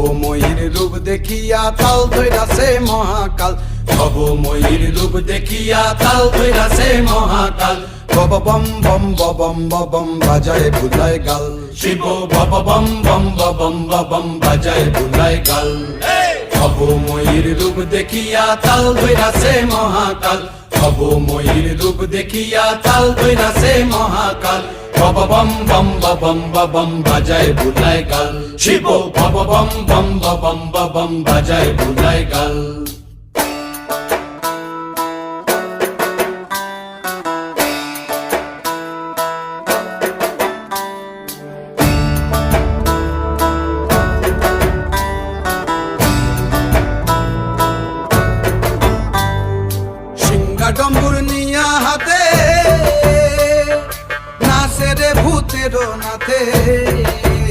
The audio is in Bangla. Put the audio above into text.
ভবময়ীর রূপ দেখিয়া তাল ধইরাছে মহাকাল, ভবময়ীর রূপ দেখিয়া তাল ধইরাছে মহাকাল। বব বম বম বম বম বাজায় বুলায় গাল, শিব বব বম বম বম বম বাজায় বুলায় গাল। ভবময়ীর রূপ দেখিয়া তাল ধইরাছে মহাকাল, ভবময়ীর রূপ দেখিয়া তাল ধইরাছে মহাকাল। বব বম বম বম বাজায় বুলায় গাল, শিব বব বম বম বম বাজায় বুলায় গাল। ডম্বুর নিয়া হাতে নাচে রে ভূতের নাথে।